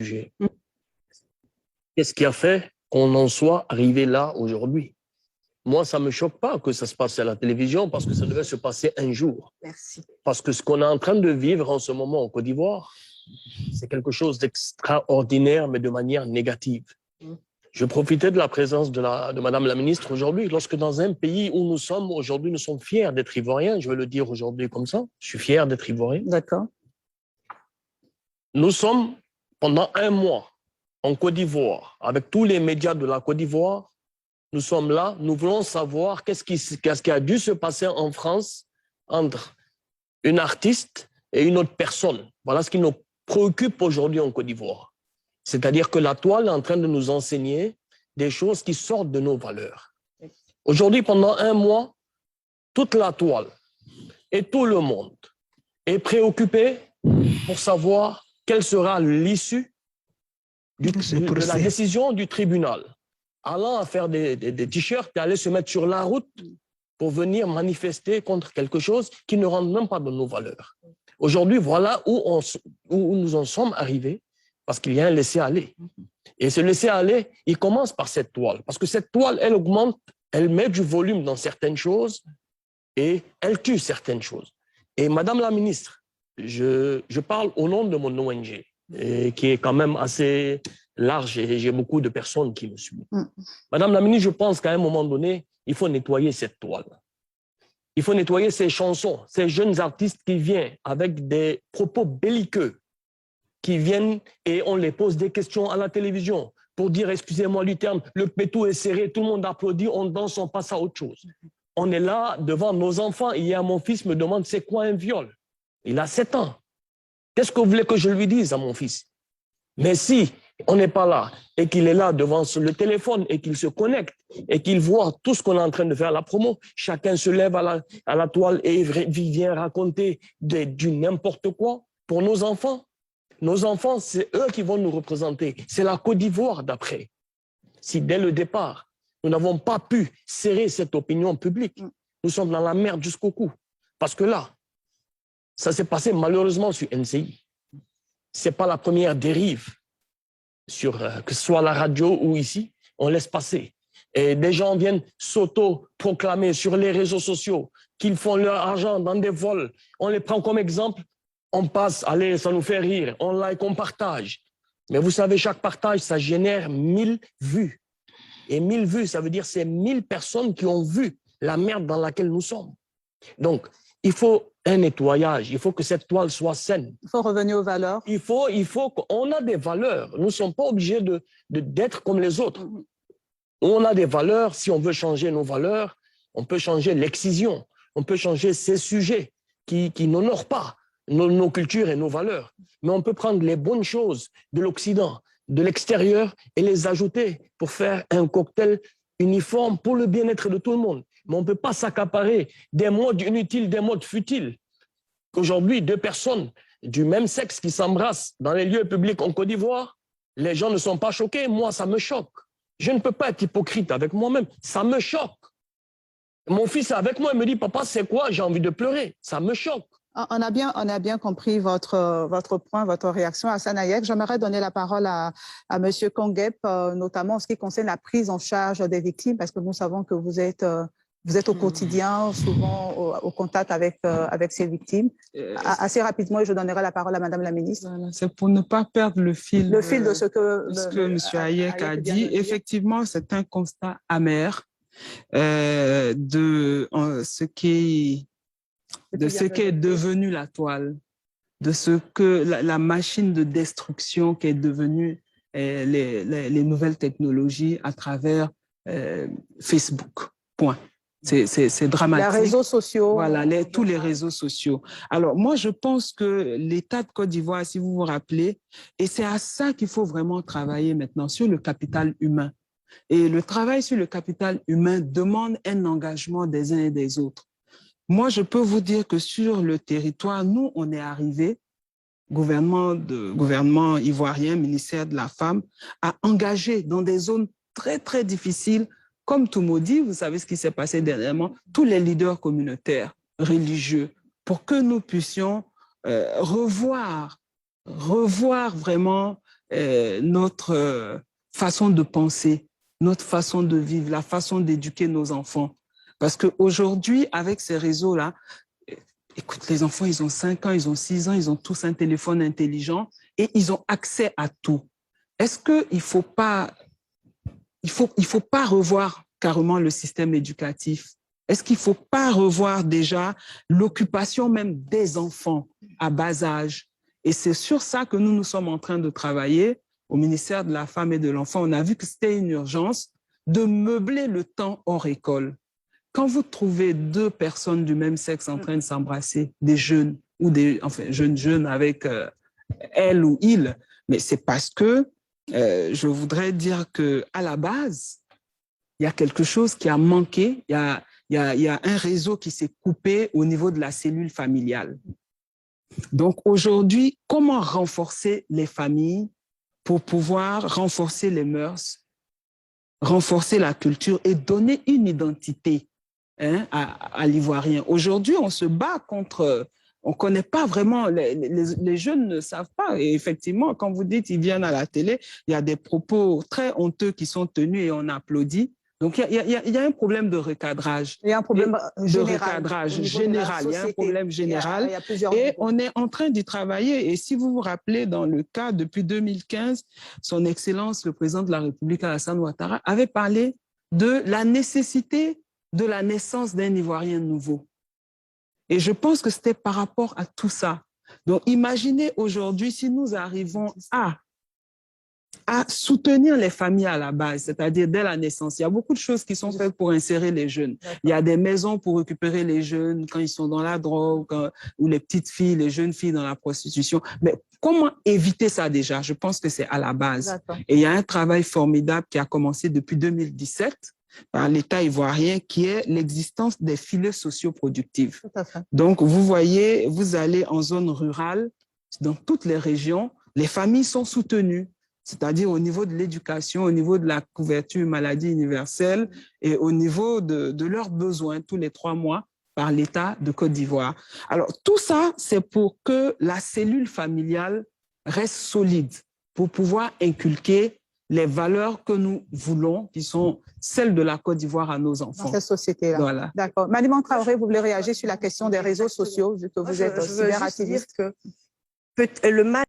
sujet. Qu'est-ce qui a fait qu'on en soit arrivé là aujourd'hui? Moi, ça ne me choque pas que ça se passe à la télévision parce que ça devait se passer un jour. Merci. Parce que ce qu'on est en train de vivre en ce moment en Côte d'Ivoire, c'est quelque chose d'extraordinaire, mais de manière négative. Je profitais de la présence de Madame la ministre aujourd'hui, lorsque dans un pays où nous sommes aujourd'hui, nous sommes fiers d'être Ivoiriens, je vais le dire aujourd'hui comme ça, je suis fier d'être Ivoirien. D'accord. Nous sommes pendant un mois en Côte d'Ivoire, avec tous les médias de la Côte d'Ivoire, nous sommes là, nous voulons savoir qu'est-ce qui a dû se passer en France entre une artiste et une autre personne. Voilà ce qui nous préoccupe aujourd'hui en Côte d'Ivoire. C'est-à-dire que la toile est en train de nous enseigner des choses qui sortent de nos valeurs. Aujourd'hui, pendant un mois, toute la toile et tout le monde est préoccupé pour savoir quelle sera l'issue de la décision du tribunal, allant à faire des t-shirts et aller se mettre sur la route pour venir manifester contre quelque chose qui ne rentre même pas dans nos valeurs. Aujourd'hui, voilà où nous en sommes arrivés, parce qu'il y a un laisser-aller. Et ce laisser-aller, il commence par cette toile, parce que cette toile, elle augmente, elle met du volume dans certaines choses et elle tue certaines choses. Et Madame la ministre, je parle au nom de mon ONG, qui est quand même assez large et j'ai beaucoup de personnes qui me suivent. Madame la ministre, je pense qu'à un moment donné, il faut nettoyer cette toile. Il faut nettoyer ces chansons, ces jeunes artistes qui viennent avec des propos belliqueux, qui viennent et on les pose des questions à la télévision pour dire, excusez-moi du terme, le pétou est serré, tout le monde applaudit, on danse, on passe à autre chose. On est là devant nos enfants. Hier, mon fils me demande, c'est quoi un viol? Il a 7 ans. Qu'est-ce que vous voulez que je lui dise à mon fils? Mais si on n'est pas là et qu'il est là devant le téléphone et qu'il se connecte et qu'il voit tout ce qu'on est en train de faire à la promo, chacun se lève à la toile et vient raconter du n'importe quoi pour nos enfants. Nos enfants, c'est eux qui vont nous représenter. C'est la Côte d'Ivoire d'après. Si dès le départ, nous n'avons pas pu serrer cette opinion publique, nous sommes dans la merde jusqu'au cou. Parce que là, ça s'est passé malheureusement sur NCI. Ce n'est pas la première dérive, que ce soit à la radio ou ici, on laisse passer. Et des gens viennent s'auto-proclamer sur les réseaux sociaux qu'ils font leur argent dans des vols. On les prend comme exemple, on passe, allez, ça nous fait rire, on like, on partage. Mais vous savez, chaque partage, ça génère 1000 vues. Et 1000 vues, ça veut dire c'est 1000 personnes qui ont vu la merde dans laquelle nous sommes. Donc, il faut un nettoyage, il faut que cette toile soit saine. Il faut revenir aux valeurs. Il faut qu'on a des valeurs. Nous ne sommes pas obligés d'être comme les autres. On a des valeurs. Si on veut changer nos valeurs, on peut changer l'excision. On peut changer ces sujets qui n'honorent pas nos cultures et nos valeurs. Mais on peut prendre les bonnes choses de l'Occident, de l'extérieur et les ajouter pour faire un cocktail uniforme pour le bien-être de tout le monde. Mais on ne peut pas s'accaparer des modes inutiles, des modes futiles. Aujourd'hui, 2 personnes du même sexe qui s'embrassent dans les lieux publics en Côte d'Ivoire, les gens ne sont pas choqués. Moi, ça me choque. Je ne peux pas être hypocrite avec moi-même. Ça me choque. Mon fils est avec moi, il me dit, papa, c'est quoi? J'ai envie de pleurer. Ça me choque. On a bien compris votre point, votre réaction à Sanayek. J'aimerais donner la parole à M. Konguep, notamment en ce qui concerne la prise en charge des victimes, parce que nous savons que vous êtes au quotidien, souvent au contact avec ces victimes. Assez rapidement, je donnerai la parole à Madame la ministre. Voilà, c'est pour ne pas perdre le fil de ce que M. Hayek a dit. Effectivement, c'est un constat amer de ce qui est devenu la toile, de ce que la machine de destruction qui est devenue les nouvelles technologies à travers Facebook. Point. C'est dramatique. Les réseaux sociaux. Voilà, tous les réseaux sociaux. Alors, moi, je pense que l'État de Côte d'Ivoire, si vous vous rappelez, et c'est à ça qu'il faut vraiment travailler maintenant, sur le capital humain. Et le travail sur le capital humain demande un engagement des uns et des autres. Moi, je peux vous dire que sur le territoire, nous, on est arrivé, gouvernement ivoirien, ministère de la Femme, à engager dans des zones très, très difficiles, comme Toumoudi, vous savez ce qui s'est passé dernièrement, tous les leaders communautaires, religieux, pour que nous puissions revoir vraiment notre façon de penser, notre façon de vivre, la façon d'éduquer nos enfants. Parce qu'aujourd'hui, avec ces réseaux-là, écoute, les enfants, ils ont 5 ans, ils ont 6 ans, ils ont tous un téléphone intelligent et ils ont accès à tout. Est-ce qu'il ne faut pas revoir carrément le système éducatif? Est-ce qu'il ne faut pas revoir déjà l'occupation même des enfants à bas âge? Et c'est sur ça que nous sommes en train de travailler au ministère de la Femme et de l'Enfant. On a vu que c'était une urgence de meubler le temps hors école. Quand vous trouvez 2 personnes du même sexe en train de s'embrasser, des jeunes, ou enfin, jeunes avec elle ou il, mais c'est parce que je voudrais dire qu'à la base, il y a quelque chose qui a manqué, il y a un réseau qui s'est coupé au niveau de la cellule familiale. Donc aujourd'hui, comment renforcer les familles pour pouvoir renforcer les mœurs, renforcer la culture et donner une identité à l'Ivoirien? Aujourd'hui, on se bat contre... On ne connaît pas vraiment, les jeunes ne savent pas. Et effectivement, quand vous dites qu'ils viennent à la télé, il y a des propos très honteux qui sont tenus et on applaudit. Donc, il y a un problème de recadrage. Il y a un problème général. De recadrage général. Il y a un problème général. Et on est en train d'y travailler. Et si vous vous rappelez, dans le cas, depuis 2015, son Excellence, le président de la République, Alassane Ouattara, avait parlé de la nécessité de la naissance d'un Ivoirien nouveau. Et je pense que c'était par rapport à tout ça. Donc, imaginez aujourd'hui si nous arrivons à soutenir les familles à la base, c'est-à-dire dès la naissance. Il y a beaucoup de choses qui sont faites pour insérer les jeunes. Il y a des maisons pour récupérer les jeunes quand ils sont dans la drogue, ou les petites filles, les jeunes filles dans la prostitution. Mais comment éviter ça déjà? Je pense que c'est à la base. Et il y a un travail formidable qui a commencé depuis 2017 par l'État ivoirien, qui est l'existence des filets socioproductifs. Donc, vous voyez, vous allez en zone rurale, dans toutes les régions, les familles sont soutenues, c'est-à-dire au niveau de l'éducation, au niveau de la couverture maladie universelle et au niveau de leurs besoins tous les 3 mois par l'État de Côte d'Ivoire. Alors, tout ça, c'est pour que la cellule familiale reste solide, pour pouvoir inculquer les valeurs que nous voulons, qui sont celles de la Côte d'Ivoire à nos enfants. Dans cette société-là. Voilà. D'accord. Malimon Traoré, vous voulez réagir sur la question des réseaux sociaux, vu que vous êtes cyberactiviste? Le mal